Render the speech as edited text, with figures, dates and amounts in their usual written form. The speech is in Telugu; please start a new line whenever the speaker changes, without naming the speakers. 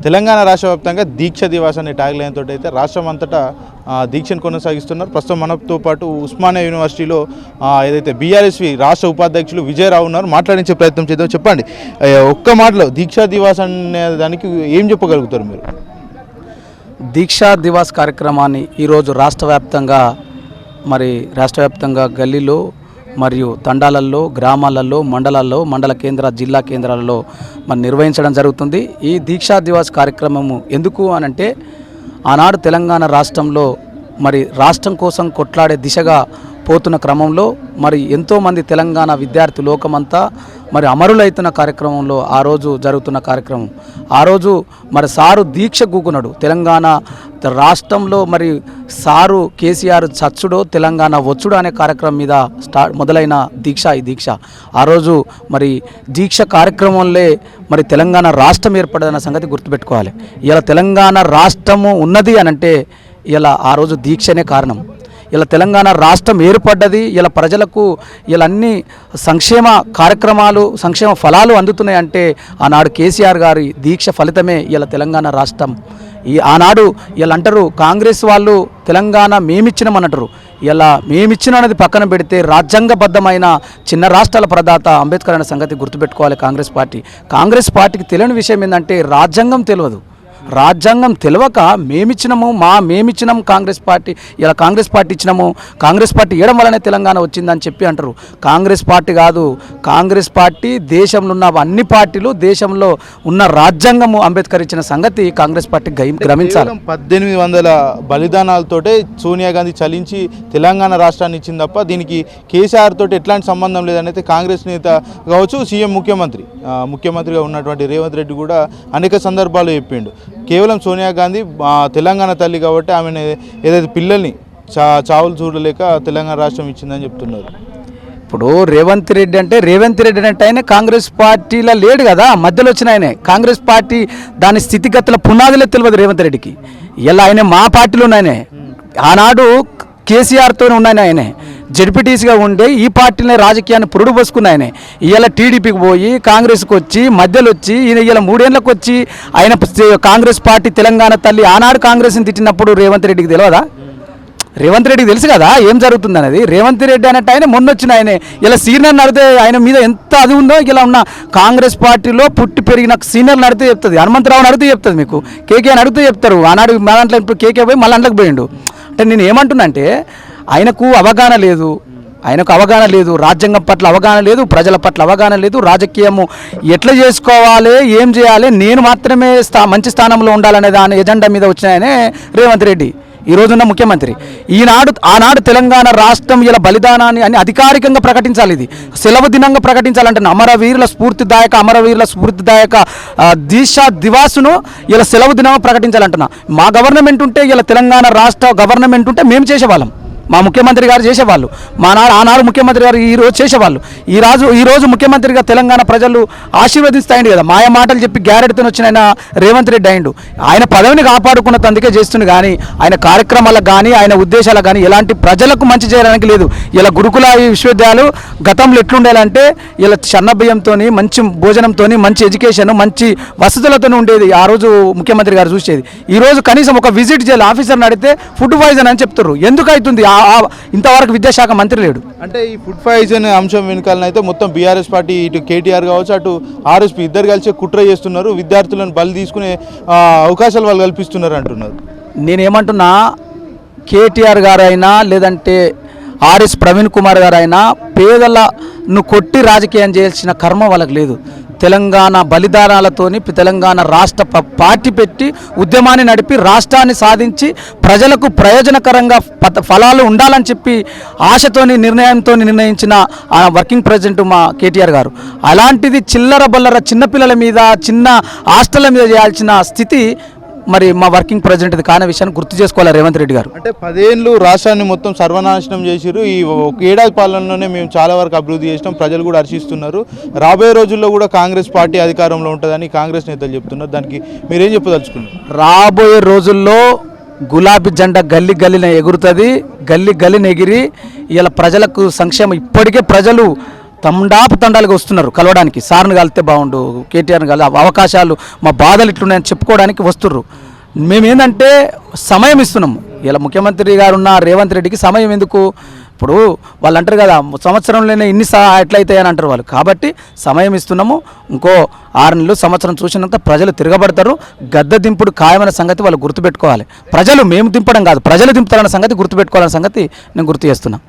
తెలంగాణ రాష్ట్ర వ్యాప్తంగా దీక్ష దివాస్ అనే ట్యాగ్ లైన్ తోటి అయితే రాష్ట్రం అంతటా దీక్షను కొనసాగిస్తున్నారు. ప్రస్తుతం మనతో పాటు ఉస్మానియా యూనివర్సిటీలో ఏదైతే బీఆర్ఎస్వి రాష్ట్ర ఉపాధ్యక్షులు విజయరావు ఉన్నారు. మాట్లాడించే ప్రయత్నం చేద్దాం. చెప్పండి, ఒక్క మాటలో దీక్షా దివాస్ అనే దానికి ఏం చెప్పగలుగుతారు మీరు?
దీక్షా దివాస్ కార్యక్రమాన్ని ఈరోజు రాష్ట్ర వ్యాప్తంగా గల్లీలో మరియు తండాలల్లో, గ్రామాలలో, మండలాల్లో, మండల కేంద్ర, జిల్లా కేంద్రాలలో నిర్వహించడం జరుగుతుంది. ఈ దీక్షా దివాస్ కార్యక్రమము ఎందుకు అనంటే ఆనాడు తెలంగాణ రాష్ట్రంలో రాష్ట్రం కోసం కొట్లాడే దిశగా పోతున్న క్రమంలో ఎంతోమంది తెలంగాణ విద్యార్థి లోకమంతా అమరులైతున్న కార్యక్రమంలో ఆ రోజు జరుగుతున్న కార్యక్రమం. ఆ రోజు సారు దీక్ష కూకున్నాడు. తెలంగాణ రాష్ట్రంలో సారు కేసీఆర్ చచ్చుడో తెలంగాణ వచ్చుడు అనే కార్యక్రమం మీద మొదలైన ఈ దీక్ష ఆ రోజు దీక్ష కార్యక్రమంలో తెలంగాణ రాష్ట్రం ఏర్పడదన్న సంగతి గుర్తుపెట్టుకోవాలి. ఇలా తెలంగాణ రాష్ట్రము ఉన్నది అనంటే ఇలా ఆ రోజు దీక్షనే కారణం. ఇలా తెలంగాణ రాష్ట్రం ఏర్పడ్డది, ఇలా ప్రజలకు ఇలా అన్ని సంక్షేమ కార్యక్రమాలు, సంక్షేమ ఫలాలు అందుతున్నాయి అంటే ఆనాడు కేసీఆర్ గారి దీక్ష ఫలితమే ఇలా తెలంగాణ రాష్ట్రం. ఆనాడు ఇలా అంటారు కాంగ్రెస్ వాళ్ళు తెలంగాణ మేమిచ్చినామనంటారు. ఇలా మేమిచ్చిన అనేది పక్కన పెడితే రాజ్యాంగబద్ధమైన చిన్న రాష్ట్రాల ప్రదాత అంబేద్కర్ అనే సంగతి గుర్తుపెట్టుకోవాలి. కాంగ్రెస్ పార్టీకి తెలియని విషయం ఏంటంటే రాజ్యాంగం తెలియదు. రాజ్యాంగం తెలియక మేమిచ్చినాము కాంగ్రెస్ పార్టీ, ఇలా కాంగ్రెస్ పార్టీ ఇచ్చినాము, కాంగ్రెస్ పార్టీ ఇవ్వడం వల్లనే తెలంగాణ వచ్చిందని చెప్పి అంటారు. కాంగ్రెస్ పార్టీ కాదు, కాంగ్రెస్ పార్టీ దేశంలో ఉన్న అన్ని పార్టీలు, దేశంలో ఉన్న రాజ్యాంగము అంబేద్కర్ ఇచ్చిన సంగతి కాంగ్రెస్ పార్టీ గమనించాలి.
1800 బలిదానాలతోటే సోనియా గాంధీ చలించి తెలంగాణ రాష్ట్రాన్ని ఇచ్చింది తప్ప దీనికి కేసీఆర్ తోటి ఎట్లాంటి సంబంధం లేదనైతే కాంగ్రెస్ నేత కావచ్చు, సీఎం ముఖ్యమంత్రిగా ఉన్నటువంటి రేవంత్ రెడ్డి కూడా అనేక సందర్భాలు చెప్పిండు. కేవలం సోనియా గాంధీ తెలంగాణ తల్లి కాబట్టి ఆమెను ఏదైతే పిల్లల్ని చావులు చూడలేక తెలంగాణ రాష్ట్రం ఇచ్చిందని చెప్తున్నారు.
ఇప్పుడు రేవంత్ రెడ్డి అంటే ఆయన కాంగ్రెస్ పార్టీలో లేడు కదా, మధ్యలో వచ్చిన ఆయనే. కాంగ్రెస్ పార్టీ దాని స్థితిగతుల పునాదిలో తెలియదు రేవంత్ రెడ్డికి. ఇలా ఆయన మా పార్టీలో ఉన్నాయనే, ఆనాడు కేసీఆర్తో ఉన్నాయని ఆయనే జడ్పీటీసీగా ఉండే ఈ పార్టీని రాజకీయాన్ని పురుడు పోసుకున్నాయనే. ఇలా టీడీపీకి పోయి కాంగ్రెస్కి వచ్చి మధ్యలో వచ్చి ఇలా 3 ఏళ్ళకి వచ్చి ఆయన కాంగ్రెస్ పార్టీ తెలంగాణ తల్లి ఆనాడు కాంగ్రెస్ని తిట్టినప్పుడు రేవంత్ రెడ్డికి తెలియదా? రేవంత్ రెడ్డికి తెలుసు కదా ఏం జరుగుతుంది అనేది. రేవంత్ రెడ్డి అన్నట్టు ఆయన మొన్న వచ్చిన ఆయనే ఇలా సీనియర్ నడితే ఆయన మీద ఎంత అది ఉందో ఇలా ఉన్న కాంగ్రెస్ పార్టీలో పుట్టి పెరిగిన సీనియర్ నడితే చెప్తుంది. హనుమంతరావుని అడిగితే చెప్తుంది, మీకు కేకేని అడిగితే చెప్తారు. ఆనాడు మా దాంట్లో ఇప్పుడు కేకే పోయి మళ్ళీ అంట్లోకి పోయిండు. అంటే నేను ఏమంటున్నా అంటే ఆయనకు అవగాహన లేదు, రాజ్యాంగం పట్ల అవగాహన లేదు, ప్రజల పట్ల అవగాహన లేదు, రాజకీయము ఎట్లా చేసుకోవాలి, ఏం చేయాలి, నేను మాత్రమే మంచి స్థానంలో ఉండాలనే దాని ఎజెండా మీద వచ్చిన ఆయనే రేవంత్ రెడ్డి, ఈ రోజున్న ముఖ్యమంత్రి. ఆనాడు తెలంగాణ రాష్ట్రం ఇలా బలిదానాన్ని అని అధికారికంగా ప్రకటించాలి, ఇది సెలవు దినంగా ప్రకటించాలంటే అమరవీరుల స్ఫూర్తిదాయక దీక్షా దివాసును ఇలా సెలవు దినంగా ప్రకటించాలంటున్నా. మా గవర్నమెంట్ ఉంటే ఇలా తెలంగాణ రాష్ట్ర గవర్నమెంట్ ఉంటే మేము చేసేవాళ్ళం, మా ముఖ్యమంత్రి గారు చేసేవాళ్ళు, ఆనాడు ముఖ్యమంత్రి గారు ఈరోజు చేసేవాళ్ళు. ఈరోజు ముఖ్యమంత్రిగా తెలంగాణ ప్రజలు ఆశీర్వదిస్తాయండి కదా, మాయ మాటలు చెప్పి గ్యారెడ్తో వచ్చిన ఆయన రేవంత్ రెడ్డి అయిండు. ఆయన పదవిని కాపాడుకున్న తందుకే చేస్తుంది కానీ ఆయన కార్యక్రమాలకు కానీ ఆయన ఉద్దేశాలకు కానీ ఎలాంటి ప్రజలకు మంచి చేయడానికి లేదు. ఇలా గురుకుల విశ్వవిద్యాలయాలు గతంలో ఎట్లుండాలంటే ఇలా సన్నబియ్యంతో, మంచి భోజనంతో, మంచి ఎడ్యుకేషన్, మంచి వసతులతో ఉండేది ఆ రోజు ముఖ్యమంత్రి గారు చూసేది. ఈరోజు కనీసం ఒక విజిట్ చేయాలి, ఆఫీసర్ని అడిగితే ఫుడ్ పాయిజన్ అని చెప్తారు. ఎందుకు అవుతుంది? ఇంతవరకు విద్యాశాఖ మంత్రి లేడు.
అంటే ఈ ఫుడ్ పాయిజన్ అంశం వెనుకాలనైతే మొత్తం బీఆర్ఎస్ పార్టీ, ఇటు కేటీఆర్ కావచ్చు, అటు ఆర్ఎస్పీ ఇద్దరు కలిసి కుట్ర చేస్తున్నారు, విద్యార్థులను బలి తీసుకునే అవకాశాలు వాళ్ళు కల్పిస్తున్నారు అంటున్నారు.
నేనేమంటున్నా, కేటీఆర్ గారైనా లేదంటే ఆర్ఎస్ ప్రవీణ్ కుమార్ గారైనా పేదలను కొట్టి రాజకీయం చేయాల్సిన కర్మ వాళ్ళకి లేదు. తెలంగాణ బలిదానాలతోని తెలంగాణ రాష్ట్ర పార్టీ పెట్టి ఉద్యమాన్ని నడిపి రాష్ట్రాన్ని సాధించి ప్రజలకు ప్రయోజనకరంగా ఫలాలు ఉండాలని చెప్పి ఆశతోని నిర్ణయంతో నిర్ణయించిన వర్కింగ్ ప్రెసిడెంట్ మా కేటీఆర్ గారు. అలాంటిది చిల్లర బల్లర చిన్నపిల్లల మీద, చిన్న హాస్టళ్ల మీద చేయాల్సిన స్థితి మా వర్కింగ్ ప్రెసిడెంట్ కాని విషయాన్ని గుర్తు చేసుకోవాలి రేవంత్ రెడ్డి గారు.
అంటే 10 ఏళ్ళు రాష్ట్రాన్ని మొత్తం సర్వనాశనం చేసిరు. ఈ 1 ఏడాది పాలనలోనే మేము చాలా వరకు అభివృద్ధి చేసినాం, ప్రజలు కూడా హర్షిస్తున్నారు. రాబోయే రోజుల్లో కూడా కాంగ్రెస్ పార్టీ అధికారంలో ఉంటుందని కాంగ్రెస్ నేతలు చెప్తున్నారు. దానికి మీరేం చెప్పదలుచుకున్నారు?
రాబోయే రోజుల్లో గులాబీ జెండా గల్లీ గల్లీన ఎగురుతుంది, గల్లీ గల్లీని ఎగిరి ఇలా ప్రజలకు సంక్షేమం. ఇప్పటికే ప్రజలు తండాలుగా వస్తున్నారు కలవడానికి. సార్ని కలిస్తే బాగుండు, కేటీఆర్ని కల అవకాశాలు మా బాధలు ఇట్లున్నాయని చెప్పుకోవడానికి వస్తుర్రు. మేమేందంటే సమయం ఇస్తున్నాము. ఇలా ముఖ్యమంత్రి గారు ఉన్న రేవంత్ రెడ్డికి సమయం ఎందుకు? ఇప్పుడు వాళ్ళు అంటారు కదా సంవత్సరంలోనే ఇన్ని ఎట్లయితాయి అని అంటారు వాళ్ళు. కాబట్టి సమయం ఇస్తున్నాము. ఇంకో 6 నెలలు సంవత్సరం చూసినంత ప్రజలు తిరగబడతారు. గద్దె దింపుడు ఖాయమైన సంగతి వాళ్ళు గుర్తుపెట్టుకోవాలి. ప్రజలు మేము దింపడం కాదు, ప్రజలు దింపుతారన్న సంగతి గుర్తుపెట్టుకోవాలన్న సంగతి నేను గుర్తు చేస్తున్నా.